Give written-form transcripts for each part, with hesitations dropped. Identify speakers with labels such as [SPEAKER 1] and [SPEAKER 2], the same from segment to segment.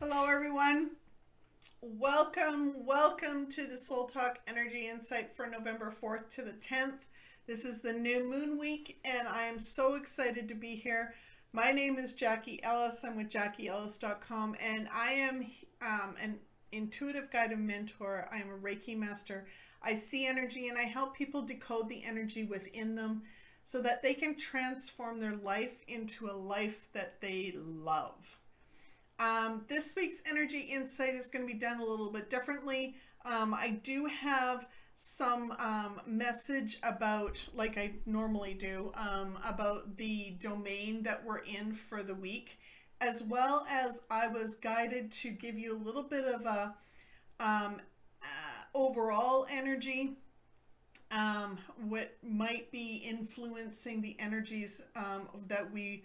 [SPEAKER 1] Hello everyone. Welcome to the Soul Talk Energy Insight for November 4th to the 10th. This is the new moon week and I am so excited to be here. My name is Jackie Ellis. I'm with JackieEllis.com and I am an intuitive guide and mentor. I am a Reiki master. I see energy and I help people decode the energy within them so that they can transform their life into a life that they love. This week's energy insight is going to be done a little bit differently. I do have some message about, like I normally do, about the domain that we're in for the week, as well as I was guided to give you a little bit of a overall energy, what might be influencing the energies that we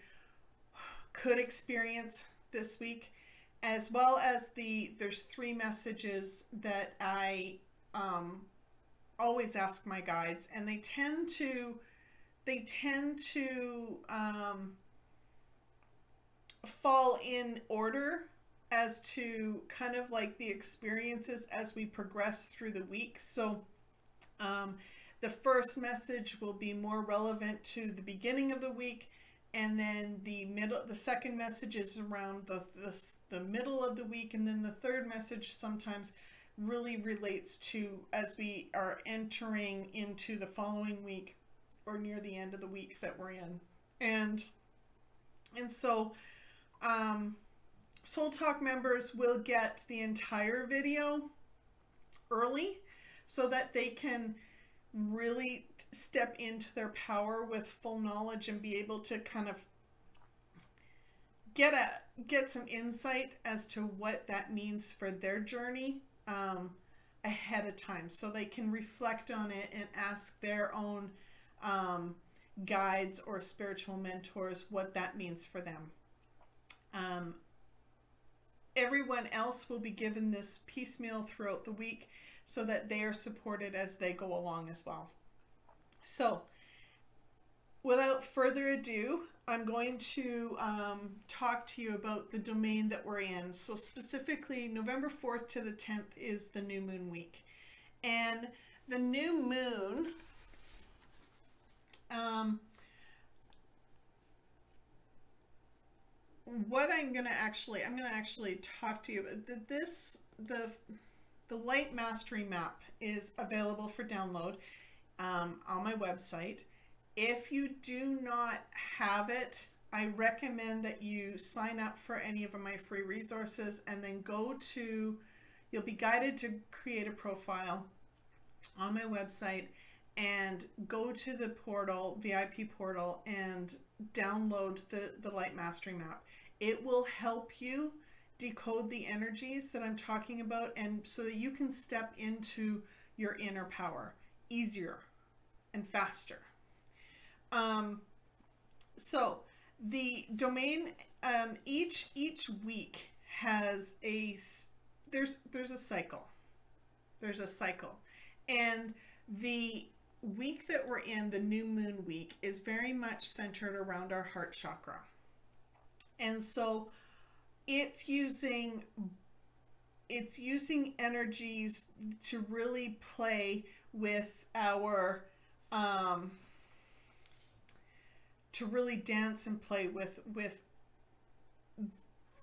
[SPEAKER 1] could experience this week, as well as there's three messages that I always ask my guides, and they tend to fall in order as to kind of like the experiences as we progress through the week. So the first message will be more relevant to the beginning of the week, and then the second message is around the middle of the week, and then the third message sometimes really relates to as we are entering into the following week or near the end of the week that we're in. And so Soul Talk members will get the entire video early so that they can really step into their power with full knowledge and be able to kind of get some insight as to what that means for their journey ahead of time, so they can reflect on it and ask their own guides or spiritual mentors what that means for them. Everyone else will be given this piecemeal throughout the week so that they are supported as they go along as well. So without further ado, I'm going to talk to you about the domain that we're in. So specifically, November 4th to the 10th is the new moon week. And the new moon, what I'm going to actually talk to you about the Light Mastery Map is available for download on my website. If you do not have it, I recommend that you sign up for any of my free resources and then you'll be guided to create a profile on my website and go to the portal, VIP portal, and download the Light Mastery Map. It will help you decode the energies that I'm talking about, and so that you can step into your inner power easier and faster. So the domain, each week has there's a cycle. There's a cycle, and the week that we're in, the new moon week, is very much centered around our heart chakra, and so it's using energies to really play with our to really dance and play with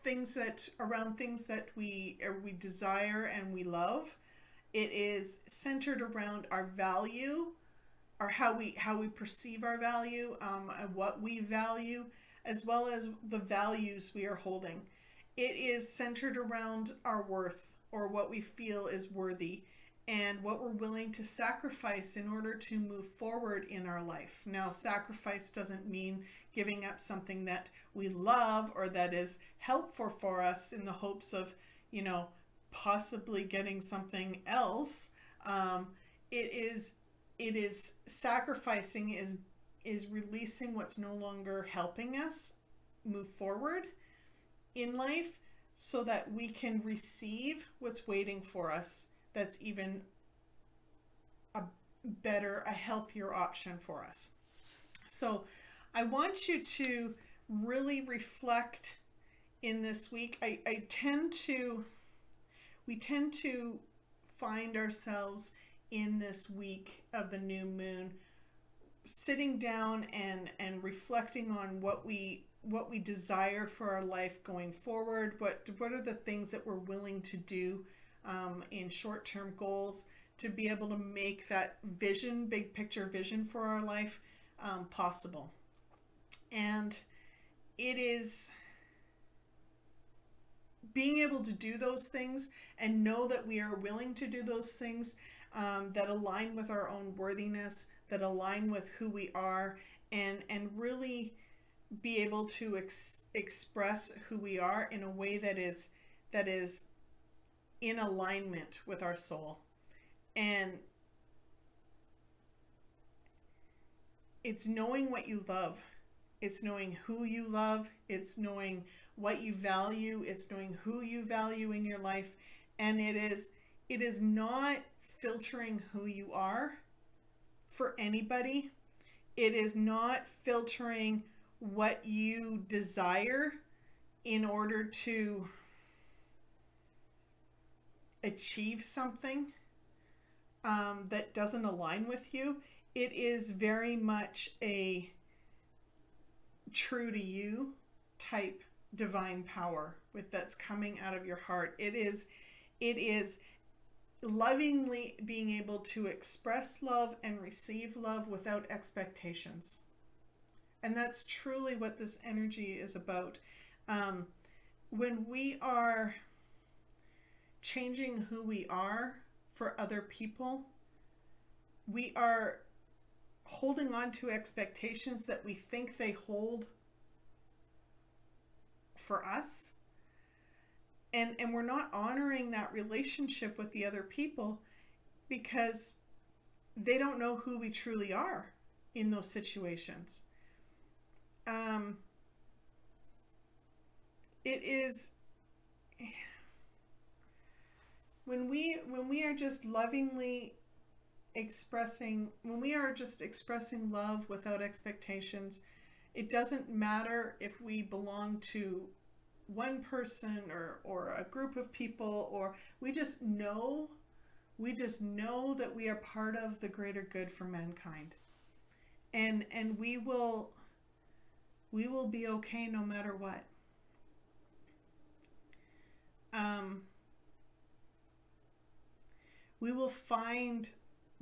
[SPEAKER 1] things that we desire and we love. It is centered around our value, or how we perceive our value, and what we value, as well as the values we are holding. It is centered around our worth, or what we feel is worthy, and what we're willing to sacrifice in order to move forward in our life. Now, sacrifice doesn't mean giving up something that we love or that is helpful for us in the hopes of, possibly getting something else. It is sacrificing is releasing what's no longer helping us move forward in life, so that we can receive what's waiting for us, that's even a healthier option for us. So I want you to really reflect in this week, I tend to, we tend to find ourselves in this week of the new moon sitting down and reflecting on what we desire for our life going forward. What are the things that we're willing to do in short-term goals to be able to make that vision, big picture vision for our life possible. And it is being able to do those things and know that we are willing to do those things that align with our own worthiness, that align with who we are, and really be able to express who we are in a way that is in alignment with our soul. And it's knowing what you love. It's knowing who you love. It's knowing what you value. It's knowing who you value in your life. And it is not filtering who you are for anybody. It is not filtering what you desire in order to achieve something that doesn't align with you. It is very much a true to you type divine power that's coming out of your heart. It is lovingly being able to express love and receive love without expectations. And that's truly what this energy is about. When we are changing who we are for other people, we are holding on to expectations that we think they hold for us. And we're not honoring that relationship with the other people because they don't know who we truly are in those situations. It is when we are just lovingly expressing, when we are just expressing love without expectations, it doesn't matter if we belong to one person or a group of people, or we just know that we are part of the greater good for mankind. And we will be okay no matter what. We will find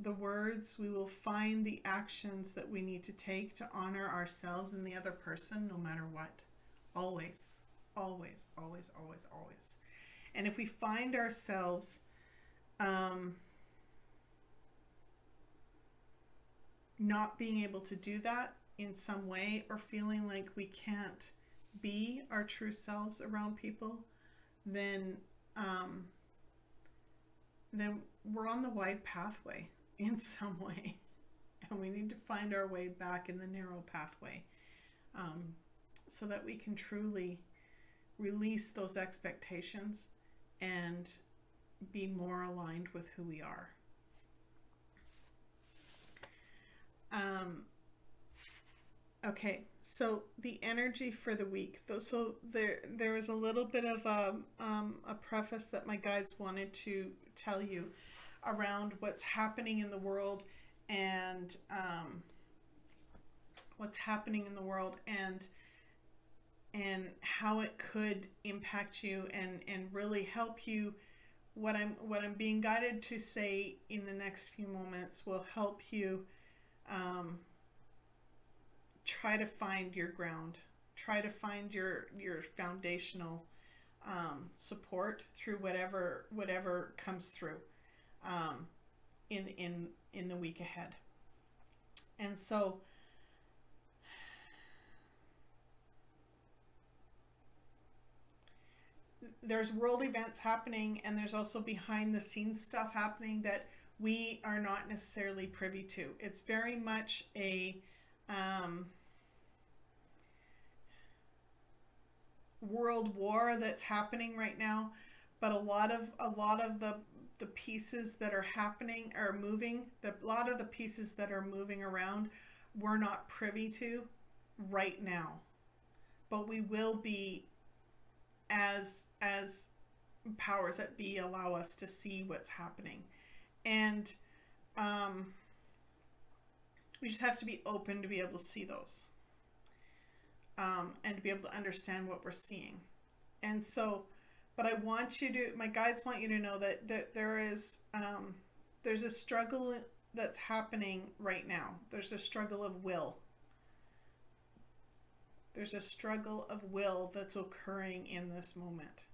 [SPEAKER 1] the words, we will find the actions that we need to take to honor ourselves and the other person no matter what. Always, always, always, always, always. And if we find ourselves not being able to do that in some way, or feeling like we can't be our true selves around people, then we're on the wide pathway in some way, and we need to find our way back in the narrow pathway, so that we can truly release those expectations and be more aligned with who we are. Okay, so the energy for the week. So there is a little bit of a preface that my guides wanted to tell you around what's happening in the world, and how it could impact you and really help you. What I'm being guided to say in the next few moments will help you try to find your ground, try to find your foundational support through whatever comes through in the week ahead. And so there's world events happening, and there's also behind the scenes stuff happening that we are not necessarily privy to. It's very much a world war that's happening right now, but a lot of the pieces that are happening are moving. A lot of the pieces that are moving around we're not privy to right now, but we will be as powers that be allow us to see what's happening. And we just have to be open to be able to see those, and to be able to understand what we're seeing. And so, but I want you to, my guides want you to know that there is, there's a struggle that's happening right now. There's a struggle of will. There's a struggle of will that's occurring in this moment.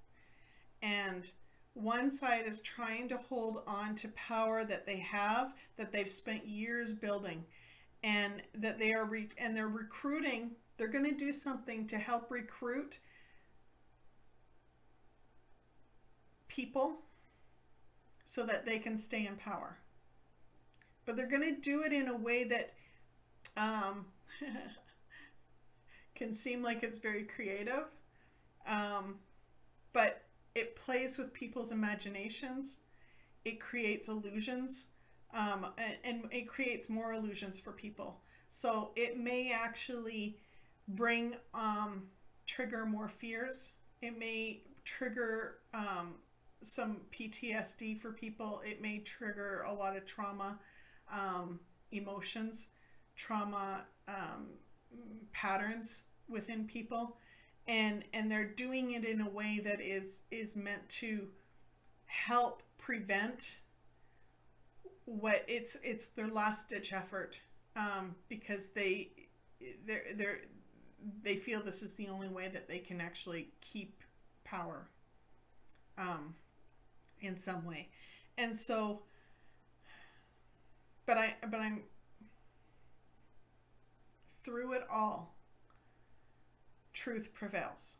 [SPEAKER 1] And one side is trying to hold on to power that they have, that they've spent years building, and that they are they're recruiting. They're going to do something to help recruit people so that they can stay in power. But they're going to do it in a way that can seem like it's very creative, but it plays with people's imaginations. It creates illusions, and it creates more illusions for people. So it may actually bring, trigger more fears. It may trigger some PTSD for people. It may trigger a lot of trauma, emotions, trauma patterns within people. And they're doing it in a way that is meant to help prevent what it's their last ditch effort, because they feel this is the only way that they can actually keep power in some way. And so, but I'm through it all, truth prevails.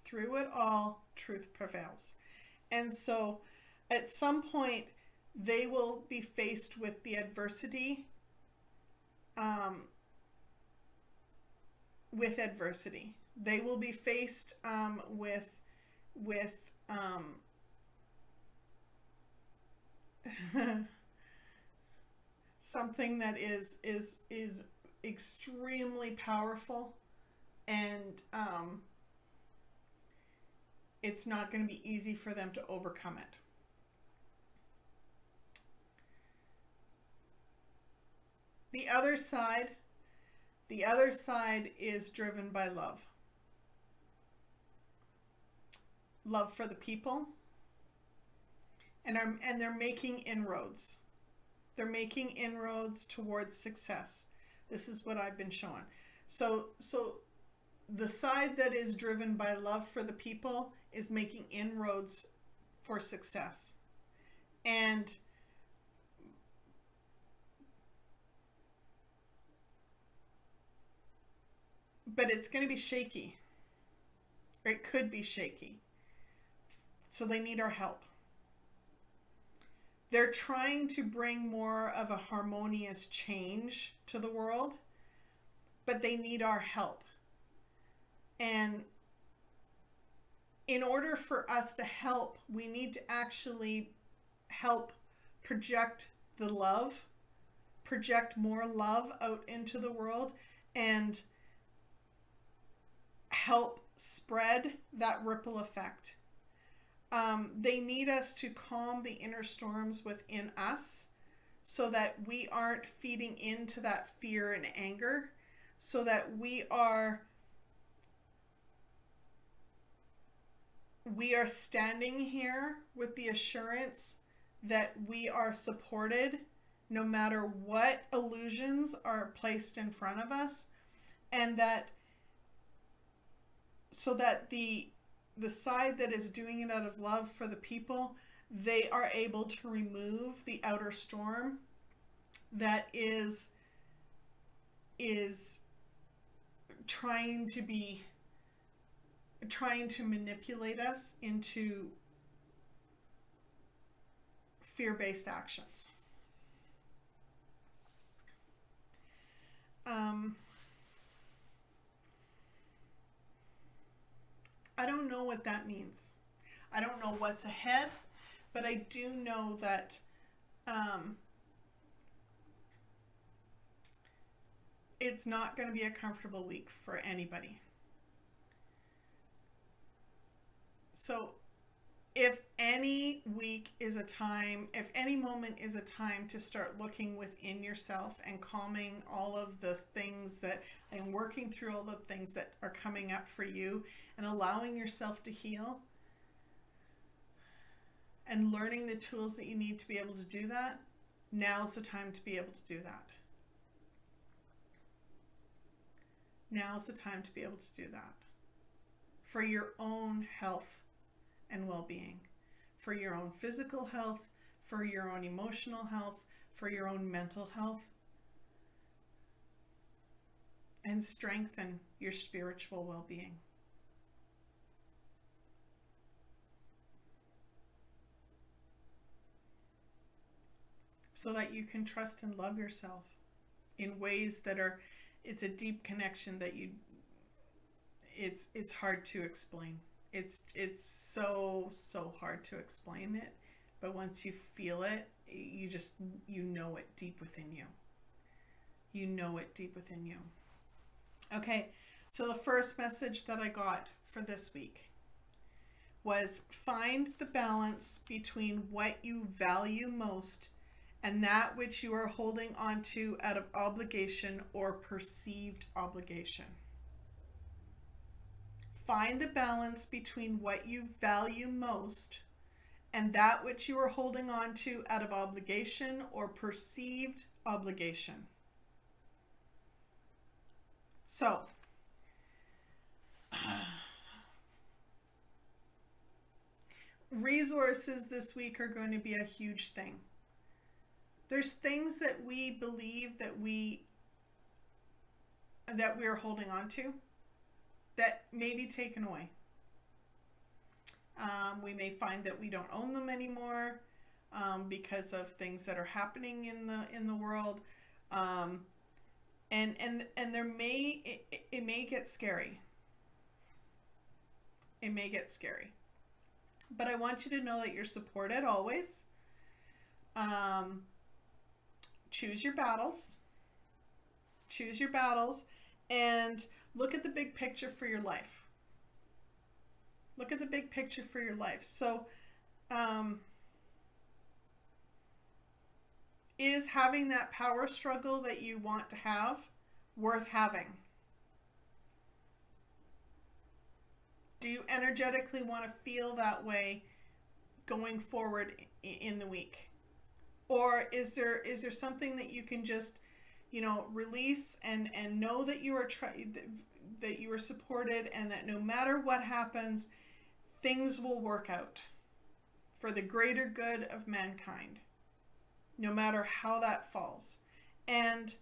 [SPEAKER 1] Through it all, truth prevails. And so at some point they will be faced with the adversity, They will be faced with something that is extremely powerful, and it's not going to be easy for them to overcome it. The other side is driven by love. Love for the people. And they're making inroads. They're making inroads towards success. This is what I've been shown. So the side that is driven by love for the people is making inroads for success. But it's going to be shaky. It could be shaky. So they need our help. They're trying to bring more of a harmonious change to the world, but they need our help. And in order for us to help, we need to actually help project the love, project more love out into the world, and help spread that ripple effect. They need us to calm the inner storms within us so that we aren't feeding into that fear and anger, so that we are standing here with the assurance that we are supported no matter what illusions are placed in front of us, and that so that the side that is doing it out of love for the people, they are able to remove the outer storm that is trying to manipulate us into fear-based actions. I don't know what that means. I don't know what's ahead, but I do know that it's not going to be a comfortable week for anybody. So if any week is a time, if any moment is a time to start looking within yourself and calming all of the things that, and working through all the things that are coming up for you and allowing yourself to heal and learning the tools that you need to be able to do that, now's the time to be able to do that. Now's the time to be able to do that. For your own health and well-being, for your own physical health, for your own emotional health, for your own mental health, and strengthen your spiritual well-being. So that you can trust and love yourself in ways that are, it's a deep connection that it's hard to explain. It's so hard to explain it, but once you feel it, you know it deep within you. You know it deep within you. Okay, so the first message that I got for this week was find the balance between what you value most and that which you are holding on to out of obligation or perceived obligation. Find the balance between what you value most and that which you are holding on to out of obligation or perceived obligation. So, resources this week are going to be a huge thing. There's things that we believe that we're holding on to that may be taken away. We may find that we don't own them anymore because of things that are happening in the world, and it may get scary. It may get scary, but I want you to know that you're supported always. Choose your battles. Choose your battles, and look at the big picture for your life. Look at the big picture for your life. So, is having that power struggle that you want to have worth having? Do you energetically want to feel that way going forward in the week? Or is there something that you can just, release and know that you are that you are supported, and that no matter what happens, things will work out for the greater good of mankind, no matter how that falls. And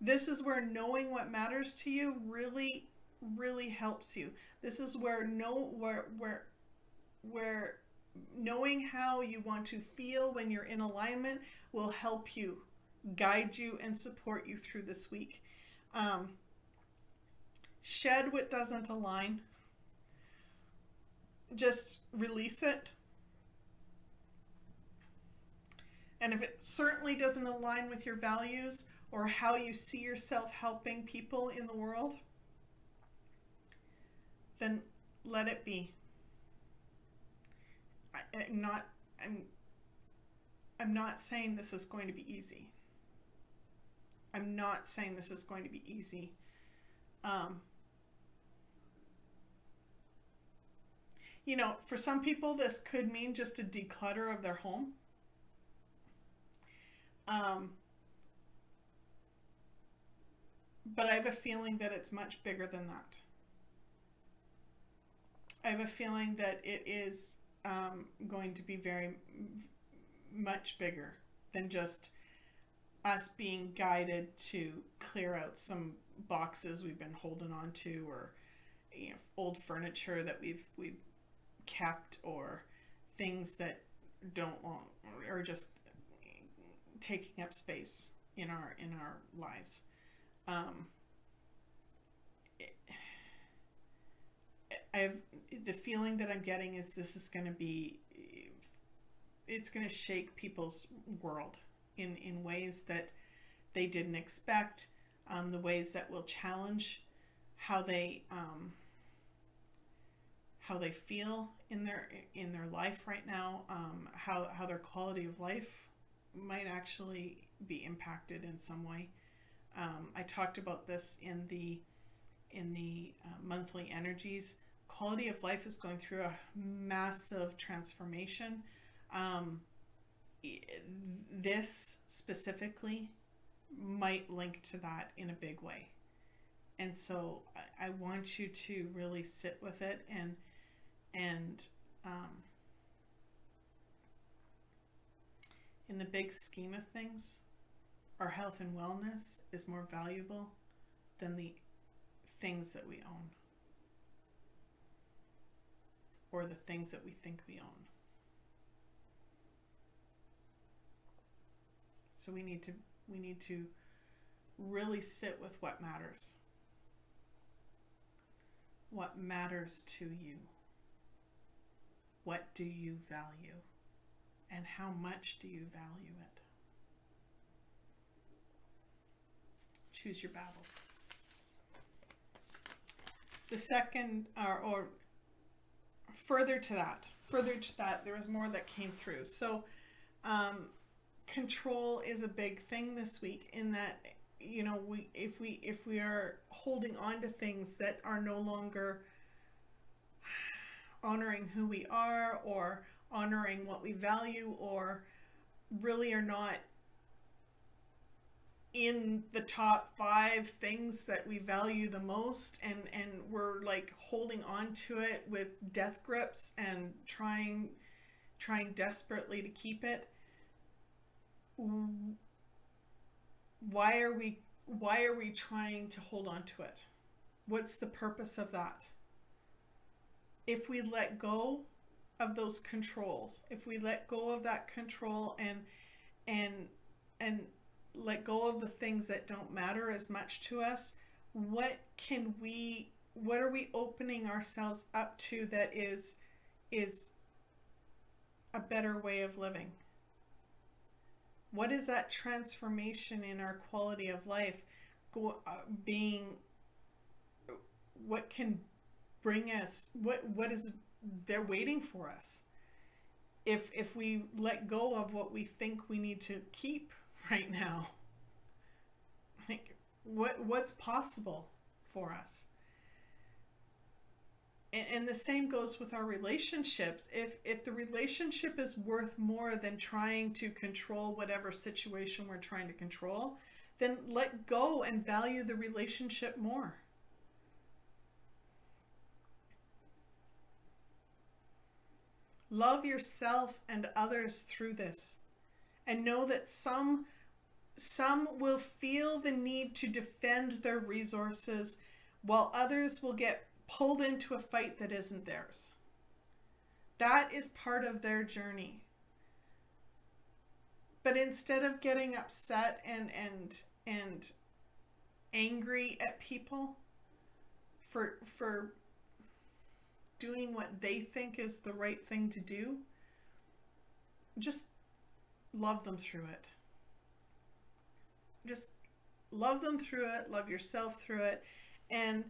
[SPEAKER 1] this is where knowing what matters to you really, really helps you. This is where knowing how you want to feel when you're in alignment will help you, guide you, and support you through this week. Shed what doesn't align. Just release it. And if it certainly doesn't align with your values or how you see yourself helping people in the world, then let it be. I'm not saying this is going to be easy. I'm not saying this is going to be easy. For some people, this could mean just a declutter of their home. But I have a feeling that it's much bigger than that. I have a feeling that it is going to be very much bigger than just us being guided to clear out some boxes we've been holding on to, or old furniture that we've kept, or things that don't want, or just taking up space in our lives. I have the feeling that I'm getting is this is going to be, it's going to shake people's world in ways that they didn't expect, the ways that will challenge how they how they feel in their life right now, how their quality of life might actually be impacted in some way. I talked about this in the monthly energies. Quality of life is going through a massive transformation. This specifically might link to that in a big way. And so I want you to really sit with it and in the big scheme of things, our health and wellness is more valuable than the things that we own or the things that we think we own. So we need to really sit with what matters. What matters to you? What do you value? And how much do you value it? Choose your battles. The second, or further to that, there was more that came through. So control is a big thing this week, in that, you know, if we are holding on to things that are no longer honoring who we are or honoring what we value, or really are not in the top 5 things that we value the most, and we're like holding on to it with death grips and trying desperately to keep it. Why are we trying to hold on to it? What's the purpose of that? If we let go of those controls, if we let go of that control and let go of the things that don't matter as much to us, what are we opening ourselves up to that is a better way of living? What is that transformation in our quality of life being? What can bring us? What is there waiting for us? If we let go of what we think we need to keep right now, like what's possible for us? And the same goes with our relationships. If the relationship is worth more than trying to control whatever situation we're trying to control, then let go and value the relationship more. Love yourself and others through this, and know that some will feel the need to defend their resources, while others will get pulled into a fight that isn't theirs. That is part of their journey. But instead of getting upset and angry at people for doing what they think is the right thing to do, just love them through it. Just love them through it, love yourself through it, and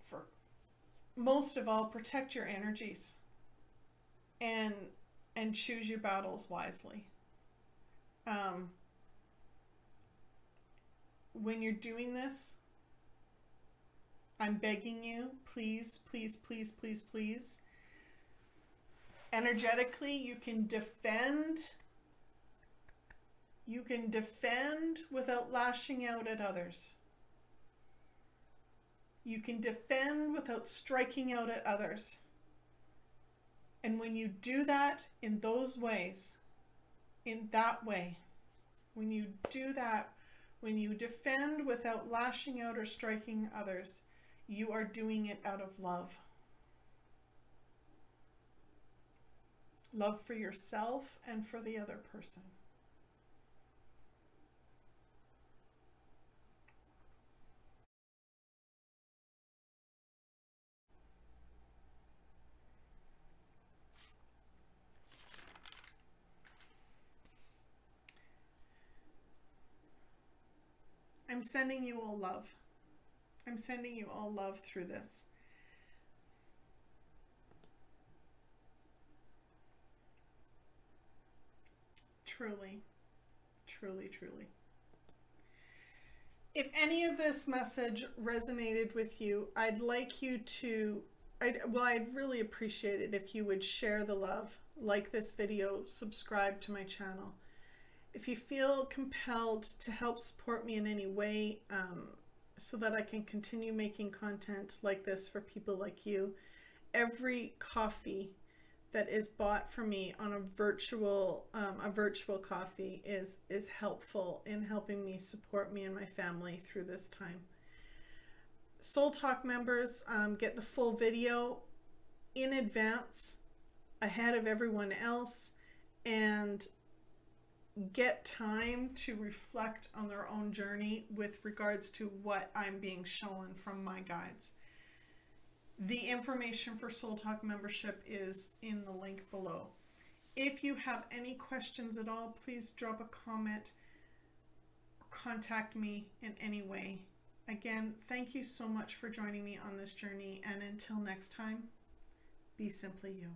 [SPEAKER 1] for most of all, protect your energies and choose your battles wisely. When you're doing this, I'm begging you, please, please, please, please, please. Energetically, you can defend. You can defend without lashing out at others. You can defend without striking out at others. And when you do that in those ways, in that way, when you do that, when you defend without lashing out or striking others, you are doing it out of love. Love for yourself and for the other person. I'm sending you all love. I'm sending you all love through this. Truly, truly, truly. If any of this message resonated with you, I'd like you to, I'd really appreciate it if you would share the love, like this video, subscribe to my channel. If you feel compelled to help support me in any way, so that I can continue making content like this for people like you, every coffee that is bought for me on a virtual coffee is helpful in helping me support me and my family through this time. Soul Talk members get the full video in advance, ahead of everyone else, and get time to reflect on their own journey with regards to what I'm being shown from my guides. The information for Soul Talk membership is in the link below. If you have any questions at all, please drop a comment or contact me in any way. Again, thank you so much for joining me on this journey, and until next time, be simply you.